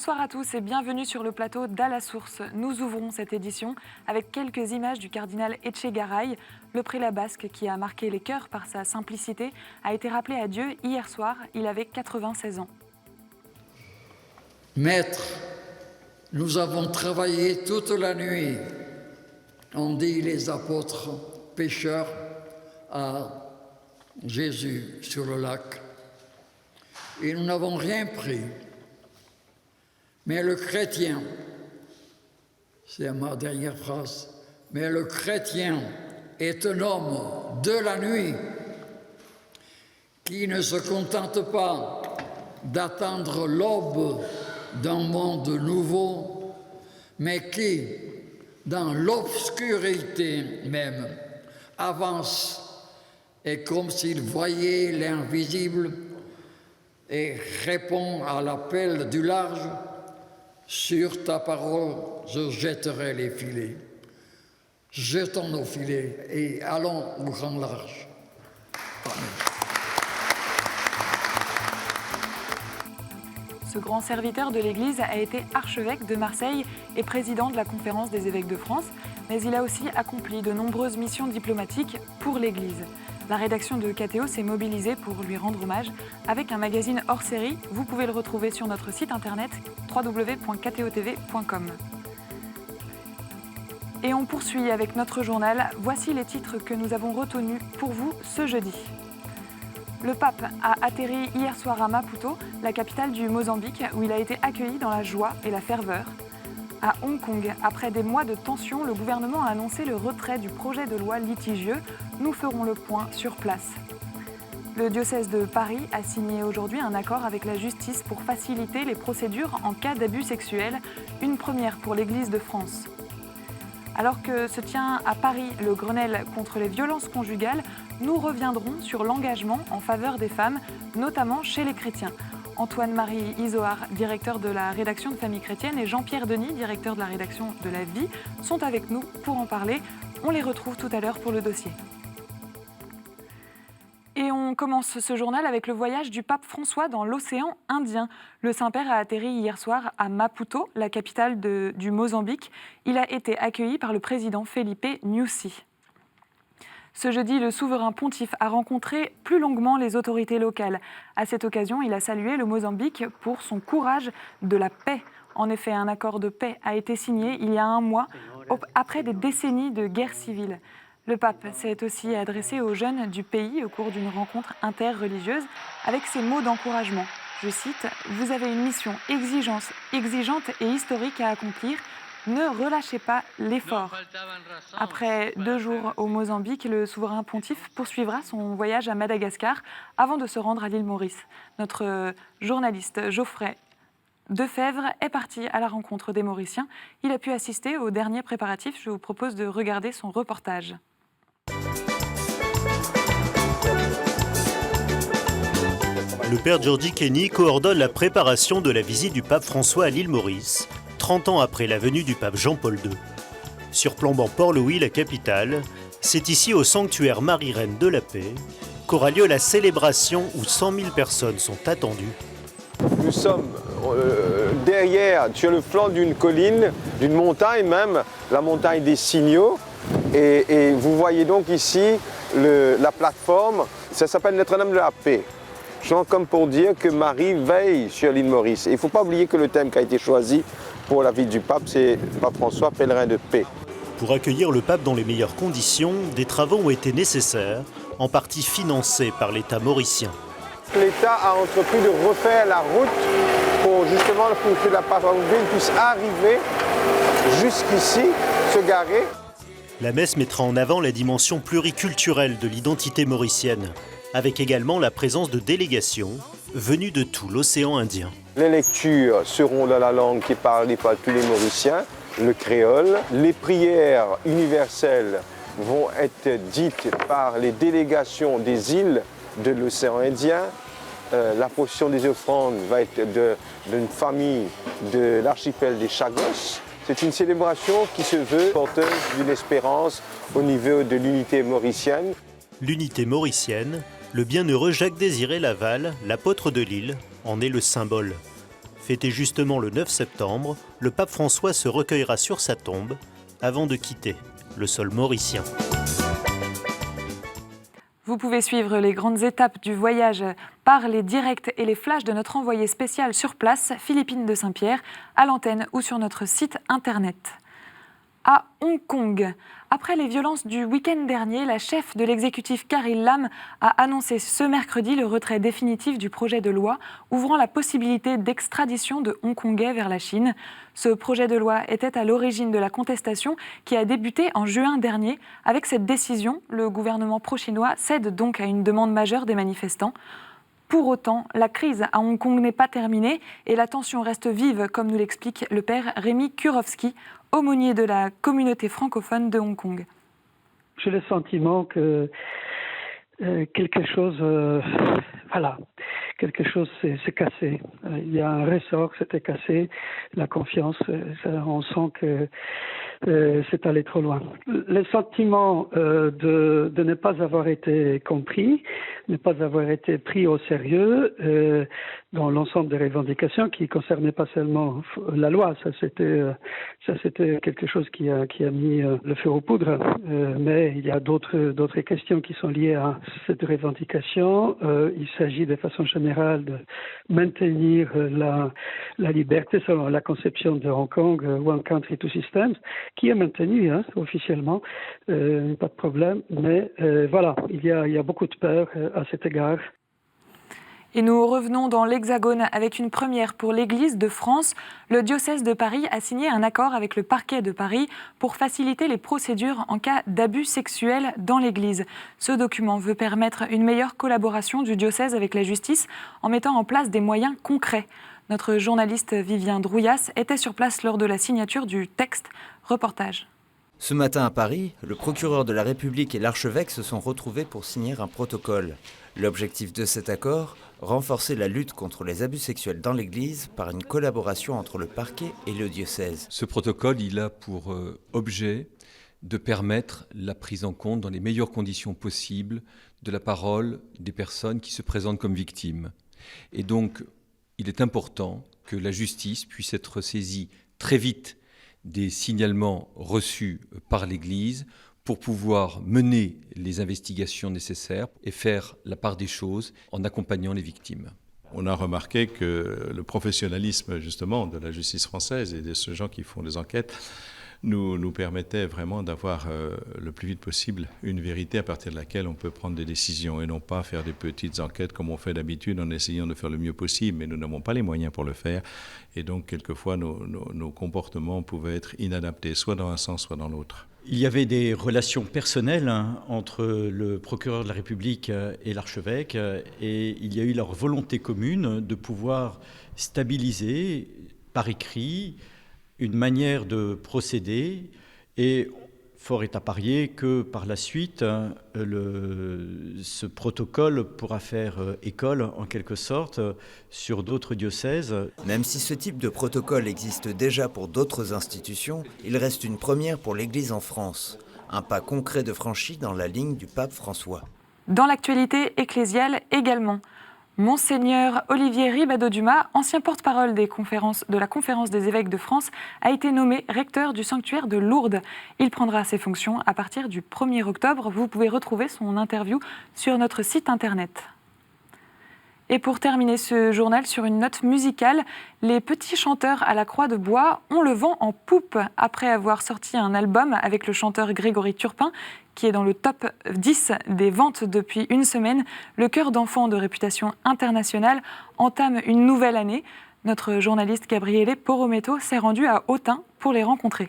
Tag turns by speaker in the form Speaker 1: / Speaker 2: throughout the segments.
Speaker 1: Bonsoir à tous et bienvenue sur le plateau d'À la Source. Nous ouvrons cette édition avec quelques images du cardinal Etchegaray. Le prélat basque, qui a marqué les cœurs par sa simplicité, a été rappelé à Dieu hier soir. Il avait 96 ans.
Speaker 2: Maître, nous avons travaillé toute la nuit, ont dit les apôtres pêcheurs à Jésus sur le lac. Et nous n'avons rien pris. Mais le chrétien, c'est ma dernière phrase, mais le chrétien est un homme de la nuit qui ne se contente pas d'attendre l'aube d'un monde nouveau, mais qui, dans l'obscurité même, avance et comme s'il voyait l'invisible et répond à l'appel du large. Sur ta parole, je jetterai les filets. Jetons nos filets et allons au grand large. Amen.
Speaker 1: Ce grand serviteur de l'Église a été archevêque de Marseille et président de la Conférence des évêques de France, mais il a aussi accompli de nombreuses missions diplomatiques pour l'Église. La rédaction de KTO s'est mobilisée pour lui rendre hommage avec un magazine hors série. Vous pouvez le retrouver sur notre site internet www.ktotv.com. Et on poursuit avec notre journal. Voici les titres que nous avons retenus pour vous ce jeudi. Le pape a atterri hier soir à Maputo, la capitale du Mozambique, où il a été accueilli dans la joie et la ferveur. À Hong Kong, après des mois de tension, le gouvernement a annoncé le retrait du projet de loi litigieux. Nous ferons le point sur place. Le diocèse de Paris a signé aujourd'hui un accord avec la justice pour faciliter les procédures en cas d'abus sexuels, une première pour l'Église de France. Alors que se tient à Paris le Grenelle contre les violences conjugales, nous reviendrons sur l'engagement en faveur des femmes, notamment chez les chrétiens. Antoine-Marie Isoard, directeur de la rédaction de Famille Chrétienne, et Jean-Pierre Denis, directeur de la rédaction de La Vie, sont avec nous pour en parler. On les retrouve tout à l'heure pour le dossier. Et on commence ce journal avec le voyage du pape François dans l'océan Indien. Le Saint-Père a atterri hier soir à Maputo, la capitale du Mozambique. Il a été accueilli par le président Felipe Nyusi. Ce jeudi, le souverain pontife a rencontré plus longuement les autorités locales. À cette occasion, il a salué le Mozambique pour son courage de la paix. En effet, un accord de paix a été signé il y a un mois, après des décennies de guerre civile. Le pape s'est aussi adressé aux jeunes du pays au cours d'une rencontre interreligieuse avec ces mots d'encouragement. Je cite « Vous avez une mission exigeante et historique à accomplir. Ne relâchez pas l'effort ». Après 2 jours au Mozambique, le souverain pontife poursuivra son voyage à Madagascar avant de se rendre à l'île Maurice. Notre journaliste Geoffrey Defebvre est parti à la rencontre des Mauriciens. Il a pu assister aux derniers préparatifs. Je vous propose de regarder son reportage.
Speaker 3: Le père Georgi Kenny coordonne la préparation de la visite du pape François à l'île Maurice, 30 ans après la venue du pape Jean-Paul II. Surplombant Port-Louis, la capitale, c'est ici au sanctuaire Marie-Reine de la Paix qu'aura lieu la célébration où 100 000 personnes sont attendues.
Speaker 4: Nous sommes derrière, sur le flanc d'une colline, d'une montagne même, la montagne des Signaux. Et vous voyez donc ici la plateforme, ça s'appelle Notre-Dame de la Paix. Comme pour dire que Marie veille sur l'île Maurice. Il ne faut pas oublier que le thème qui a été choisi pour la vie du pape, c'est Pape François, pèlerin de paix.
Speaker 3: Pour accueillir le pape dans les meilleures conditions, des travaux ont été nécessaires, en partie financés par l'État mauricien.
Speaker 4: L'État a entrepris de refaire la route pour justement que la pavane puisse arriver jusqu'ici, se garer.
Speaker 3: La messe mettra en avant la dimension pluriculturelle de l'identité mauricienne, avec également la présence de délégations venues de tout l'océan Indien.
Speaker 4: Les lectures seront dans la langue qui est parlée par tous les Mauriciens, le créole. Les prières universelles vont être dites par les délégations des îles de l'océan Indien. La portion des offrandes va être d'une famille de l'archipel des Chagos. C'est une célébration qui se veut porteuse d'une espérance au niveau de l'unité mauricienne.
Speaker 3: L'unité mauricienne, le bienheureux Jacques-Désiré Laval, l'apôtre de l'île, en est le symbole. Fêté justement le 9 septembre, le pape François se recueillera sur sa tombe avant de quitter le sol mauricien.
Speaker 1: Vous pouvez suivre les grandes étapes du voyage par les directs et les flashs de notre envoyé spécial sur place, Philippine de Saint-Pierre, à l'antenne ou sur notre site internet. À Hong Kong, après les violences du week-end dernier, la chef de l'exécutif Carrie Lam a annoncé ce mercredi le retrait définitif du projet de loi ouvrant la possibilité d'extradition de Hongkongais vers la Chine. Ce projet de loi était à l'origine de la contestation qui a débuté en juin dernier. Avec cette décision, le gouvernement pro-chinois cède donc à une demande majeure des manifestants. Pour autant, la crise à Hong Kong n'est pas terminée et la tension reste vive, comme nous l'explique le père Rémi Kurowski, aumônier de la communauté francophone de Hong Kong.
Speaker 5: J'ai le sentiment que quelque chose s'est cassé. Il y a un ressort qui s'était cassé, la confiance, on sent que c'est allé trop loin. Le sentiment de ne pas avoir été compris, ne pas avoir été pris au sérieux dans l'ensemble des revendications qui ne concernaient pas seulement la loi, ça c'était quelque chose qui a mis le feu aux poudres, mais il y a d'autres questions qui sont liées à cette revendication. Il s'agit de façon générale de maintenir la liberté selon la conception de Hong Kong, One Country, Two Systems, qui est maintenue officiellement, pas de problème, mais voilà, il y a beaucoup de peur à cet égard.
Speaker 1: Et nous revenons dans l'Hexagone avec une première pour l'Église de France. Le diocèse de Paris a signé un accord avec le parquet de Paris pour faciliter les procédures en cas d'abus sexuels dans l'Église. Ce document veut permettre une meilleure collaboration du diocèse avec la justice en mettant en place des moyens concrets. Notre journaliste Vivien Drouillas était sur place lors de la signature du texte. Reportage.
Speaker 6: Ce matin à Paris, le procureur de la République et l'archevêque se sont retrouvés pour signer un protocole. L'objectif de cet accord, renforcer la lutte contre les abus sexuels dans l'Église par une collaboration entre le parquet et le diocèse.
Speaker 7: Ce protocole, il a pour objet de permettre la prise en compte dans les meilleures conditions possibles de la parole des personnes qui se présentent comme victimes. Et donc, il est important que la justice puisse être saisie très vite des signalements reçus par l'Église pour pouvoir mener les investigations nécessaires et faire la part des choses en accompagnant les victimes.
Speaker 8: On a remarqué que le professionnalisme justement de la justice française et de ceux gens qui font des enquêtes nous permettait vraiment d'avoir le plus vite possible une vérité à partir de laquelle on peut prendre des décisions et non pas faire des petites enquêtes comme on fait d'habitude en essayant de faire le mieux possible, mais nous n'avons pas les moyens pour le faire et donc quelquefois nos comportements pouvaient être inadaptés, soit dans un sens, soit dans l'autre.
Speaker 9: Il y avait des relations personnelles entre le procureur de la République et l'archevêque et il y a eu leur volonté commune de pouvoir stabiliser par écrit une manière de procéder et fort est à parier que par la suite, ce protocole pourra faire école en quelque sorte sur d'autres diocèses.
Speaker 6: Même si ce type de protocole existe déjà pour d'autres institutions, il reste une première pour l'Église en France. Un pas concret de franchi dans la ligne du pape François.
Speaker 1: Dans l'actualité ecclésiale également, Monseigneur Olivier Ribado-Dumas, ancien porte-parole de la Conférence des évêques de France, a été nommé recteur du sanctuaire de Lourdes. Il prendra ses fonctions à partir du 1er octobre. Vous pouvez retrouver son interview sur notre site internet. Et pour terminer ce journal sur une note musicale, les Petits Chanteurs à la Croix de Bois ont le vent en poupe. Après avoir sorti un album avec le chanteur Grégory Turpin, qui est dans le top 10 des ventes depuis une semaine, le chœur d'enfants de réputation internationale entame une nouvelle année. Notre journaliste Gabriele Porometto s'est rendu à Autun pour les rencontrer.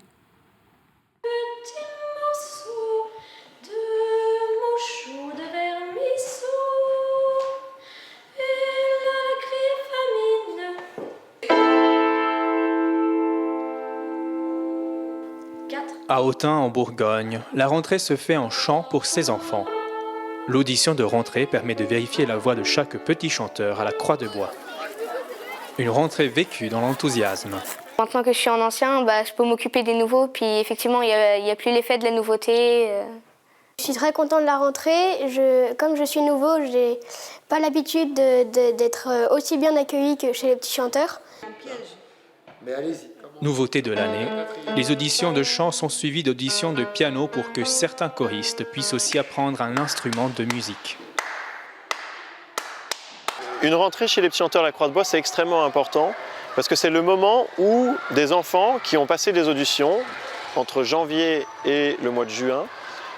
Speaker 10: À Autun, en Bourgogne, la rentrée se fait en chant pour ses enfants. L'audition de rentrée permet de vérifier la voix de chaque petit chanteur à la Croix de Bois. Une rentrée vécue dans l'enthousiasme.
Speaker 11: Maintenant que je suis en ancien, je peux m'occuper des nouveaux, puis effectivement, il n'y a plus l'effet de la nouveauté. Je suis très contente de la rentrée. Comme je suis nouveau, je n'ai pas l'habitude d'être aussi bien accueilli que chez les petits chanteurs.
Speaker 10: Nouveauté de l'année, les auditions de chant sont suivies d'auditions de piano pour que certains choristes puissent aussi apprendre un instrument de musique.
Speaker 3: Une rentrée chez les petits chanteurs de la Croix-de-Bois, c'est extrêmement important parce que c'est le moment où des enfants qui ont passé des auditions entre janvier et le mois de juin,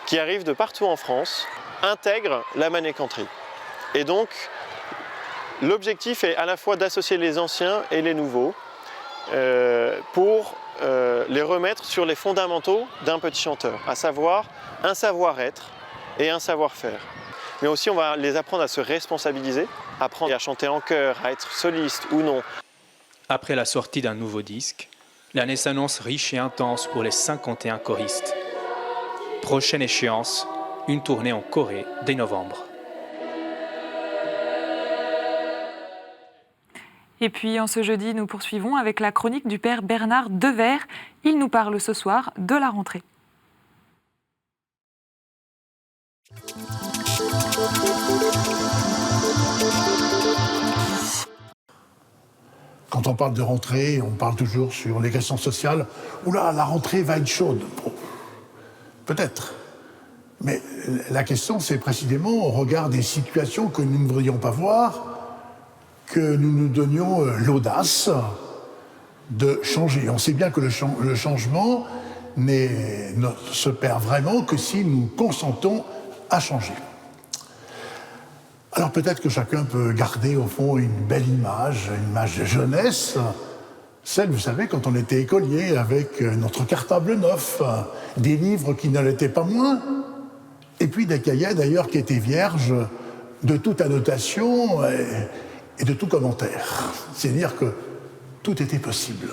Speaker 3: qui arrivent de partout en France, intègrent la manécanterie. Et donc, l'objectif est à la fois d'associer les anciens et les nouveaux pour les remettre sur les fondamentaux d'un petit chanteur, à savoir un savoir-être et un savoir-faire. Mais aussi, on va les apprendre à se responsabiliser, apprendre à chanter en chœur, à être soliste ou non.
Speaker 10: Après la sortie d'un nouveau disque, l'année s'annonce riche et intense pour les 51 choristes. Prochaine échéance, une tournée en Corée dès novembre.
Speaker 1: Et puis en ce jeudi, nous poursuivons avec la chronique du père Bernard Devers. Il nous parle ce soir de la rentrée.
Speaker 12: Quand on parle de rentrée, on parle toujours sur les questions sociales. Oula, la rentrée va être chaude. Bon, peut-être. Mais la question, c'est précisément au regard des situations que nous ne voudrions pas voir, que nous nous donnions l'audace de changer. On sait bien que le changement ne se perd vraiment que si nous consentons à changer. Alors peut-être que chacun peut garder au fond une belle image de jeunesse, celle, vous savez, quand on était écolier avec notre cartable neuf, des livres qui ne l'étaient pas moins, et puis des cahiers d'ailleurs qui étaient vierges de toute annotation et de tout commentaire. C'est-à-dire que tout était possible.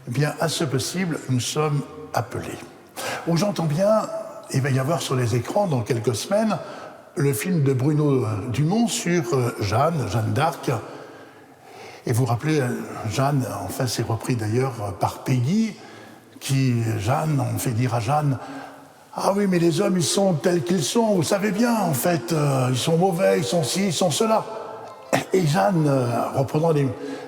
Speaker 12: Eh bien, à ce possible, nous sommes appelés. Oh, j'entends bien, il va y avoir sur les écrans dans quelques semaines le film de Bruno Dumont sur Jeanne d'Arc. Et vous vous rappelez, Jeanne, enfin c'est repris d'ailleurs par Peggy, on fait dire à Jeanne, ah oui, mais les hommes, ils sont tels qu'ils sont, vous savez bien, en fait, ils sont mauvais, ils sont ci, ils sont cela. Et Jeanne, reprenant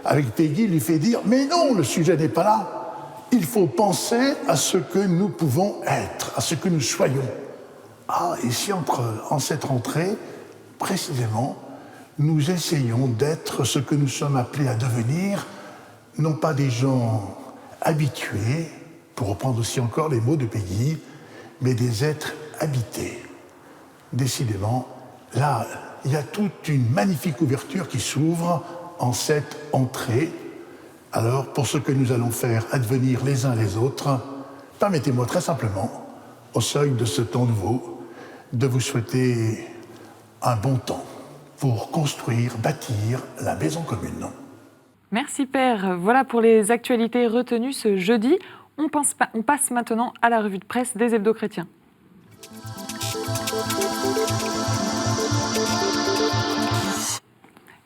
Speaker 12: avec Peggy, lui fait dire, mais non, le sujet n'est pas là. Il faut penser à ce que nous pouvons être, à ce que nous soyons. Ah, ici, en cette rentrée, précisément, nous essayons d'être ce que nous sommes appelés à devenir, non pas des gens habitués, pour reprendre aussi encore les mots de Peggy, mais des êtres habités. Décidément, là, il y a toute une magnifique ouverture qui s'ouvre en cette entrée. Alors, pour ce que nous allons faire advenir les uns les autres, permettez-moi très simplement, au seuil de ce temps nouveau, de vous souhaiter un bon temps pour construire, bâtir la maison commune.
Speaker 1: Merci Père. Voilà pour les actualités retenues ce jeudi. On passe maintenant à la revue de presse des Hebdos chrétiens.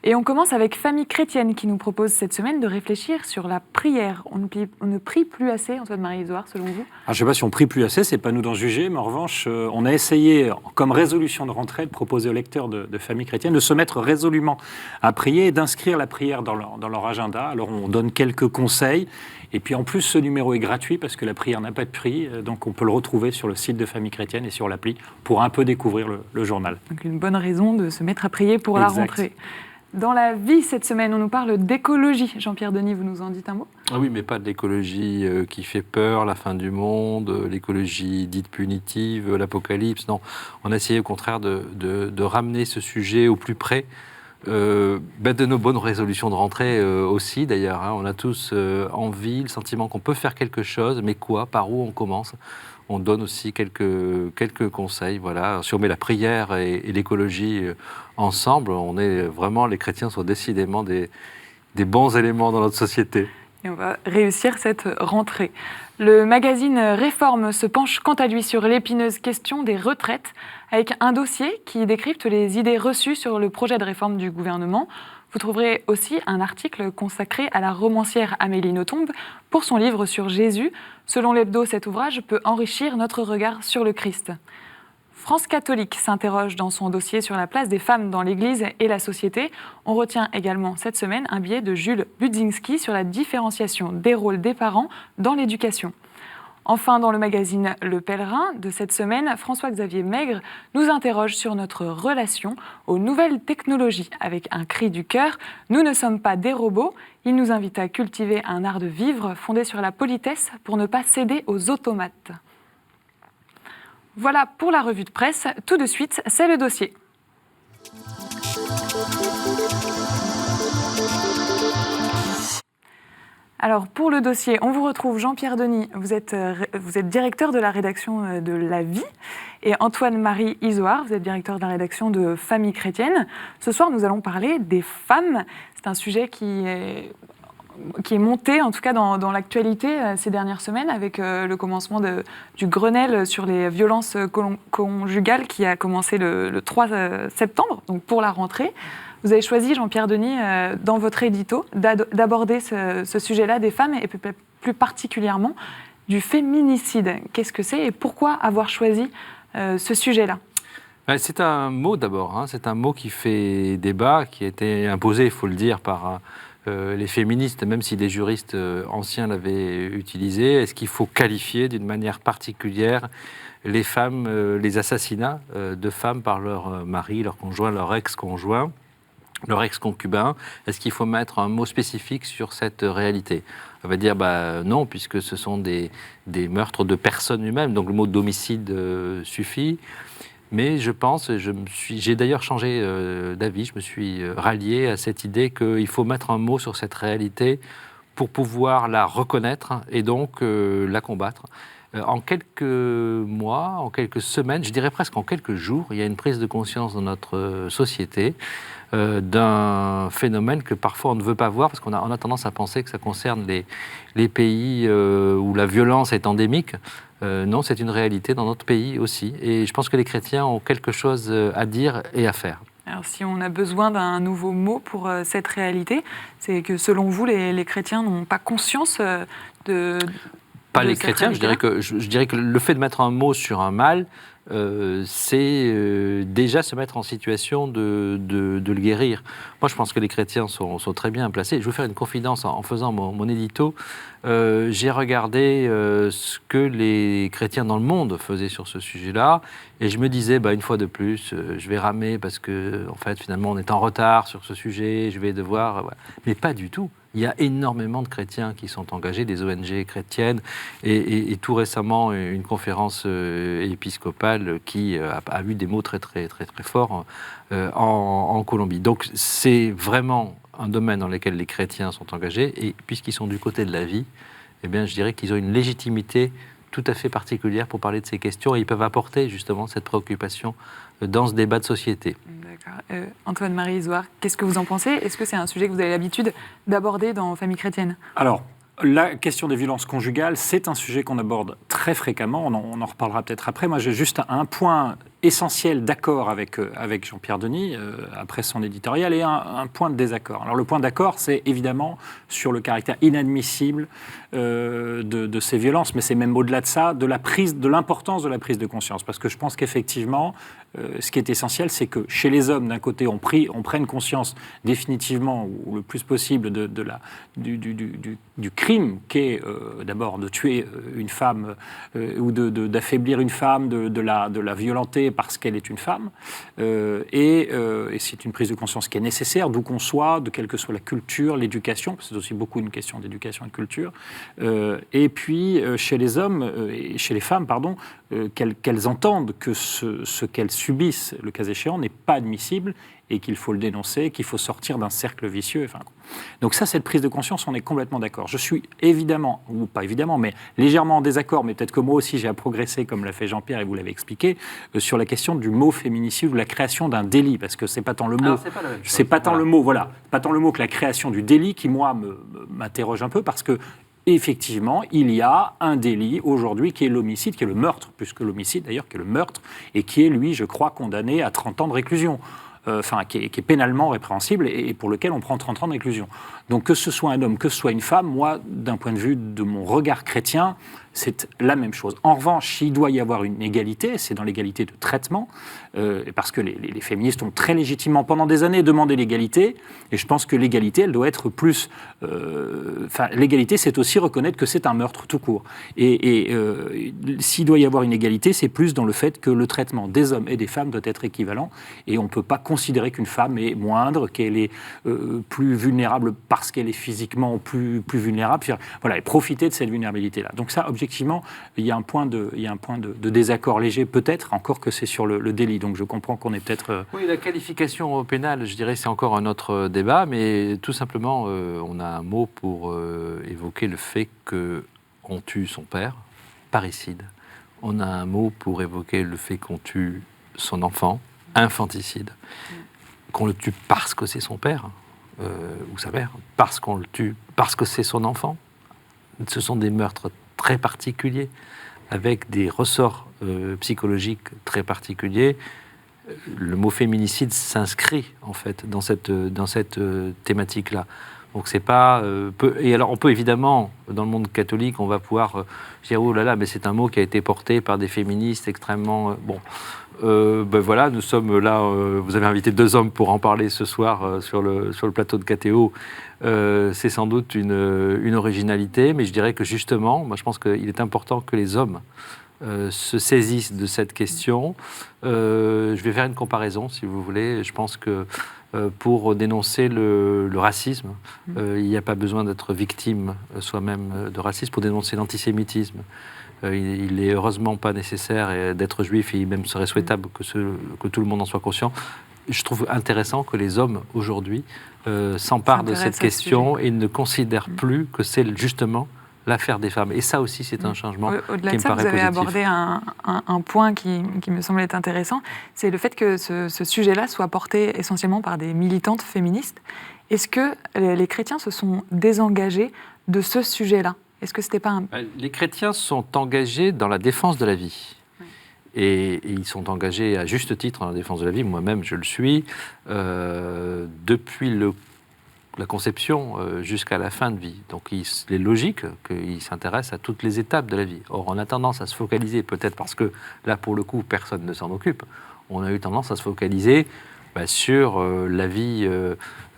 Speaker 1: Et on commence avec Famille chrétienne qui nous propose cette semaine de réfléchir sur la prière. On ne prie plus assez, Antoine-Marie Isoard, selon vous ?
Speaker 13: Je ne sais pas si on prie plus assez, c'est pas nous d'en juger, mais en revanche, on a essayé, comme résolution de rentrée, de proposer aux lecteurs de Famille chrétienne de se mettre résolument à prier et d'inscrire la prière dans leur agenda. Alors on donne quelques conseils, et puis en plus ce numéro est gratuit parce que la prière n'a pas de prix, donc on peut le retrouver sur le site de Famille chrétienne et sur l'appli pour un peu découvrir le journal.
Speaker 1: Donc une bonne raison de se mettre à prier pour la rentrée. Dans la vie, cette semaine, on nous parle d'écologie. Jean-Pierre Denis, vous nous en dites un mot ?
Speaker 14: Ah oui, mais pas de l'écologie qui fait peur, la fin du monde, l'écologie dite punitive, l'apocalypse. Non, on a essayé au contraire de ramener ce sujet au plus près de nos bonnes résolutions de rentrée aussi d'ailleurs. On a tous envie, le sentiment qu'on peut faire quelque chose, mais quoi ? Par où on commence ? On donne aussi quelques conseils. Voilà. Si on met la prière et l'écologie ensemble, les chrétiens sont décidément des bons éléments dans notre société.
Speaker 1: Et on va réussir cette rentrée. Le magazine Réforme se penche quant à lui sur l'épineuse question des retraites, avec un dossier qui décrypte les idées reçues sur le projet de réforme du gouvernement. Vous trouverez aussi un article consacré à la romancière Amélie Nothomb pour son livre sur Jésus. Selon l'Hebdo, cet ouvrage peut enrichir notre regard sur le Christ. France catholique s'interroge dans son dossier sur la place des femmes dans l'Église et la société. On retient également cette semaine un billet de Jules Budzinski sur la différenciation des rôles des parents dans l'éducation. Enfin, dans le magazine Le Pèlerin de cette semaine, François-Xavier Maigre nous interroge sur notre relation aux nouvelles technologies. Avec un cri du cœur, nous ne sommes pas des robots. Il nous invite à cultiver un art de vivre fondé sur la politesse pour ne pas céder aux automates. Voilà pour la revue de presse. Tout de suite, c'est le dossier. Alors, pour le dossier, on vous retrouve Jean-Pierre Denis. Vous êtes directeur de la rédaction de La Vie. Et Antoine-Marie Isoard, vous êtes directeur de la rédaction de Famille Chrétienne. Ce soir, nous allons parler des femmes. C'est un sujet qui est monté, en tout cas dans l'actualité ces dernières semaines, avec le commencement du Grenelle sur les violences conjugales qui a commencé le 3 septembre, donc pour la rentrée. Vous avez choisi, Jean-Pierre Denis, dans votre édito, d'aborder ce sujet-là des femmes et plus particulièrement du féminicide. Qu'est-ce que c'est et pourquoi avoir choisi ce sujet-là ?
Speaker 14: C'est un mot d'abord, hein. C'est un mot qui fait débat, qui a été imposé, il faut le dire, par les féministes, même si les juristes anciens l'avaient utilisé. Est-ce qu'il faut qualifier d'une manière particulière les femmes, les assassinats de femmes par leur mari, leur conjoint, leur ex-conjoint, leur ex-concubin? Est-ce qu'il faut mettre un mot spécifique sur cette réalité? On va dire non, puisque ce sont des meurtres de personnes humaines, donc le mot d'homicide suffit. Mais je pense, j'ai d'ailleurs changé d'avis, je me suis rallié à cette idée qu'il faut mettre un mot sur cette réalité pour pouvoir la reconnaître et donc la combattre. En quelques mois, en quelques semaines, je dirais presque en quelques jours, il y a une prise de conscience dans notre société d'un phénomène que parfois on ne veut pas voir, parce qu'on a tendance à penser que ça concerne les pays où la violence est endémique. Non, c'est une réalité dans notre pays aussi. Et je pense que les chrétiens ont quelque chose à dire et à faire.
Speaker 1: Alors, si on a besoin d'un nouveau mot pour cette réalité, c'est que selon vous, les chrétiens n'ont pas conscience de...
Speaker 14: Pas les chrétiens, je dirais que le fait de mettre un mot sur un mal, c'est déjà se mettre en situation de le guérir. Moi, je pense que les chrétiens sont très bien placés. Je vais vous faire une confidence en faisant mon édito. J'ai regardé ce que les chrétiens dans le monde faisaient sur ce sujet-là, et je me disais, une fois de plus, je vais ramer parce que, en fait, finalement, on est en retard sur ce sujet, je vais devoir... Voilà. Mais pas du tout. Il y a énormément de chrétiens qui sont engagés, des ONG chrétiennes, et tout récemment, une conférence épiscopale qui a eu des mots très, très, très, très forts en Colombie. Donc, c'est vraiment un domaine dans lequel les chrétiens sont engagés, et puisqu'ils sont du côté de la vie, eh bien, je dirais qu'ils ont une légitimité tout à fait particulière pour parler de ces questions, et ils peuvent apporter justement cette préoccupation dans ce débat de société.
Speaker 1: D'accord. Antoine-Marie Isoard, qu'est-ce que vous en pensez? Est-ce que c'est un sujet que vous avez l'habitude d'aborder dans Famille chrétienne?
Speaker 13: Alors, la question des violences conjugales, c'est un sujet qu'on aborde très fréquemment, on en reparlera peut-être après. Moi, j'ai juste un point essentiel d'accord avec Jean-Pierre Denis, après son éditorial, et un point de désaccord. Alors, le point d'accord, c'est évidemment sur le caractère inadmissible de ces violences, mais c'est même au-delà de ça, de l'importance de la prise de conscience. Parce que je pense qu'effectivement, ce qui est essentiel, c'est que chez les hommes, d'un côté, on prenne conscience définitivement, ou le plus possible, du crime qu'est d'abord de tuer une femme ou d'affaiblir une femme, de la violenter parce qu'elle est une femme. Et c'est une prise de conscience qui est nécessaire, d'où qu'on soit, de quelle que soit la culture, l'éducation, parce que c'est aussi beaucoup une question d'éducation et de culture. Et puis, chez les hommes, et chez les femmes, pardon, qu'elles entendent que ce qu'elles subissent, le cas échéant, n'est pas admissible et qu'il faut le dénoncer, qu'il faut sortir d'un cercle vicieux. Enfin, donc ça, cette prise de conscience, on est complètement d'accord. Je suis évidemment, ou pas évidemment, mais légèrement en désaccord, mais peut-être que moi aussi j'ai à progresser, comme l'a fait Jean-Pierre et vous l'avez expliqué, sur la question du mot féminicide ou la création d'un délit, parce que c'est pas tant le mot... Alors, c'est pas la même chose. C'est pas tant le mot, voilà, pas tant le mot que la création du délit qui, moi, m'interroge un peu, parce que effectivement, il y a un délit aujourd'hui qui est l'homicide, qui est le meurtre, plus que l'homicide d'ailleurs, qui est le meurtre, et qui est, lui, je crois, condamné à 30 ans de réclusion. Qui est pénalement répréhensible et pour lequel on prend 30 ans de réclusion. Donc que ce soit un homme, que ce soit une femme, moi, d'un point de vue de mon regard chrétien, c'est la même chose. En revanche, il doit y avoir une égalité, c'est dans l'égalité de traitement, parce que les féministes ont très légitimement pendant des années demandé l'égalité, et je pense que l'égalité, elle doit être plus... l'égalité, c'est aussi reconnaître que c'est un meurtre tout court. Et s'il doit y avoir une égalité, c'est plus dans le fait que le traitement des hommes et des femmes doit être équivalent, et on ne peut pas considérer qu'une femme est moindre, qu'elle est plus vulnérable parce qu'elle est physiquement plus vulnérable. Voilà, et profiter de cette vulnérabilité-là. Donc ça, objectivement, il y a un point de désaccord léger, peut-être, encore que c'est sur le délit. Donc je comprends qu'on est peut-être...
Speaker 14: Oui, la qualification pénale, je dirais, c'est encore un autre débat, mais tout simplement, on a un mot pour évoquer le fait qu'on tue son père, parricide. On a un mot pour évoquer le fait qu'on tue son enfant, infanticide. Qu'on le tue parce que c'est son père, ou sa mère, parce qu'on le tue, parce que c'est son enfant. Ce sont des meurtres très particuliers, avec des ressorts psychologiques très particuliers. Le mot féminicide s'inscrit en fait dans cette thématique-là. Donc c'est pas et alors on peut évidemment dans le monde catholique on va pouvoir dire oh là là mais c'est un mot qui a été porté par des féministes extrêmement voilà nous sommes là vous avez invité 2 hommes pour en parler ce soir sur le plateau de KTO. C'est sans doute une originalité, mais je dirais que justement moi je pense qu'il est important que les hommes se saisissent de cette question. Je vais faire une comparaison si vous voulez. Je pense que pour dénoncer le racisme, il n'y a pas besoin d'être victime soi-même de racisme. Pour dénoncer l'antisémitisme, il n'est heureusement pas nécessaire d'être juif, et même serait souhaitable que tout le monde en soit conscient. Je trouve intéressant que les hommes, aujourd'hui, s'emparent de cette question et ne considèrent plus que c'est justement l'affaire des femmes. Et ça aussi, c'est un changement
Speaker 1: Au-delà
Speaker 14: qui
Speaker 1: de
Speaker 14: me
Speaker 1: ça,
Speaker 14: paraît
Speaker 1: vous avez
Speaker 14: positif.
Speaker 1: abordé un point qui me semble être intéressant, c'est le fait que ce sujet-là soit porté essentiellement par des militantes féministes. Est-ce que les chrétiens se sont désengagés de ce sujet-là? Est-ce que c'était pas un...
Speaker 14: Les chrétiens sont engagés dans la défense de la vie. Et ils sont engagés à juste titre dans la défense de la vie. Moi-même, je le suis. Depuis la conception jusqu'à la fin de vie. Donc il est logique qu'ils s'intéressent à toutes les étapes de la vie. Or, on a tendance à se focaliser, peut-être parce que là, pour le coup, personne ne s'en occupe, on a eu tendance à se focaliser sur la vie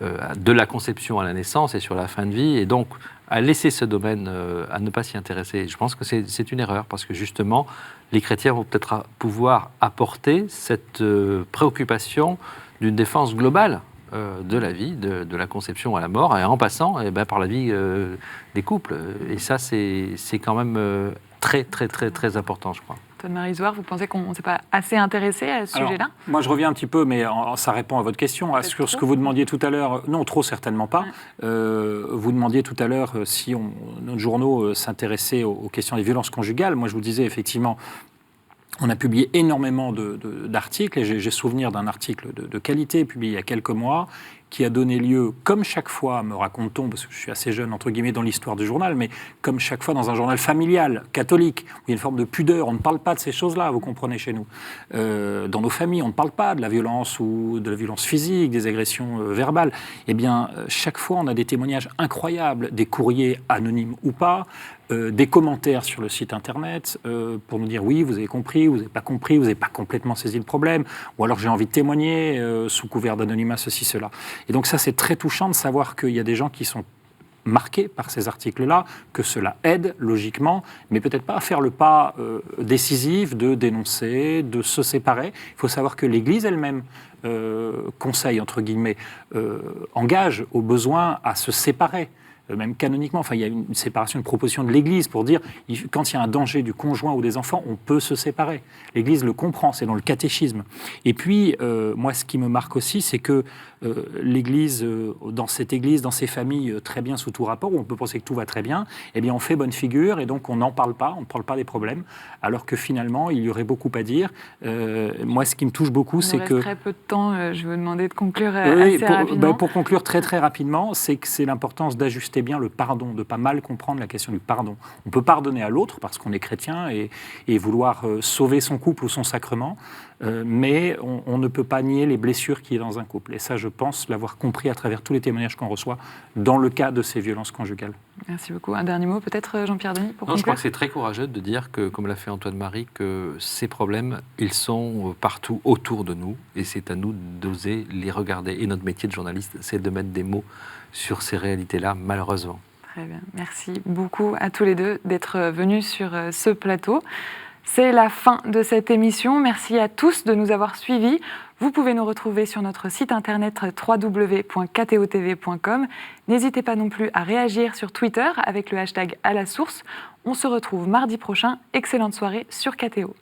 Speaker 14: de la conception à la naissance et sur la fin de vie, et donc à laisser ce domaine, à ne pas s'y intéresser. Je pense que c'est une erreur, parce que justement, les chrétiens vont peut-être pouvoir apporter cette préoccupation d'une défense globale de la vie, de la conception à la mort, et en passant par la vie des couples. Et ça, c'est quand même très, très, très, très important, je crois.
Speaker 1: Anne-Marie Zoard, vous pensez qu'on ne s'est pas assez intéressé à ce sujet-là?
Speaker 13: Moi, je reviens un petit peu, mais ça répond à votre question. Sur ce que vous demandiez tout à l'heure, non, trop certainement pas. Vous demandiez tout à l'heure si nos journaux s'intéressaient aux questions des violences conjugales. Moi, je vous disais effectivement... On a publié énormément d'articles, et j'ai souvenir d'un article de qualité publié il y a quelques mois, qui a donné lieu, comme chaque fois, me raconte-t-on, parce que je suis assez jeune, entre guillemets, dans l'histoire du journal, mais comme chaque fois dans un journal familial, catholique, où il y a une forme de pudeur, on ne parle pas de ces choses-là, vous comprenez, chez nous. Dans nos familles, on ne parle pas de la violence ou de la violence physique, des agressions verbales. Eh bien, chaque fois, on a des témoignages incroyables, des courriers anonymes ou pas, des commentaires sur le site internet pour nous dire oui, vous avez compris, vous n'avez pas compris, vous n'avez pas complètement saisi le problème, ou alors j'ai envie de témoigner sous couvert d'anonymat, ceci, cela. Et donc ça, c'est très touchant de savoir qu'il y a des gens qui sont marqués par ces articles-là, que cela aide logiquement, mais peut-être pas à faire le pas décisif de dénoncer, de se séparer. Il faut savoir que l'Église elle-même conseille, entre guillemets, engage au besoin à se séparer. Même canoniquement, enfin, il y a une séparation, une proposition de l'Église pour dire quand il y a un danger du conjoint ou des enfants, on peut se séparer. L'Église le comprend, c'est dans le catéchisme. Et puis, moi, ce qui me marque aussi, c'est que l'Église, dans cette Église, dans ces familles, très bien sous tout rapport, où on peut penser que tout va très bien, eh bien, on fait bonne figure et donc on n'en parle pas, on ne parle pas des problèmes, alors que finalement, il y aurait beaucoup à dire. Moi, ce qui me touche beaucoup, c'est que...
Speaker 1: Il nous reste très peu de temps, je vais vous demander de conclure
Speaker 13: oui,
Speaker 1: assez rapidement.
Speaker 13: Pour conclure très très rapidement, c'est que c'est l'importance d'ajuster bien le pardon, de ne pas mal comprendre la question du pardon. On peut pardonner à l'autre parce qu'on est chrétien et vouloir sauver son couple ou son sacrement, mais on ne peut pas nier les blessures qu'il y a dans un couple. Et ça, je pense l'avoir compris à travers tous les témoignages qu'on reçoit dans le cas de ces violences conjugales.
Speaker 1: Merci beaucoup. Un dernier mot peut-être, Jean-Pierre Denis, pour
Speaker 14: Non, je crois
Speaker 1: conclure.
Speaker 14: que c'est très courageux de dire que, comme l'a fait Antoine-Marie, que ces problèmes, ils sont partout autour de nous et c'est à nous d'oser les regarder. Et notre métier de journaliste, c'est de mettre des mots sur ces réalités-là, malheureusement.
Speaker 1: Très bien. Merci beaucoup à tous les deux d'être venus sur ce plateau. C'est la fin de cette émission. Merci à tous de nous avoir suivis. Vous pouvez nous retrouver sur notre site internet www.ktotv.com. N'hésitez pas non plus à réagir sur Twitter avec le hashtag #AlaSource. On se retrouve mardi prochain. Excellente soirée sur KTO.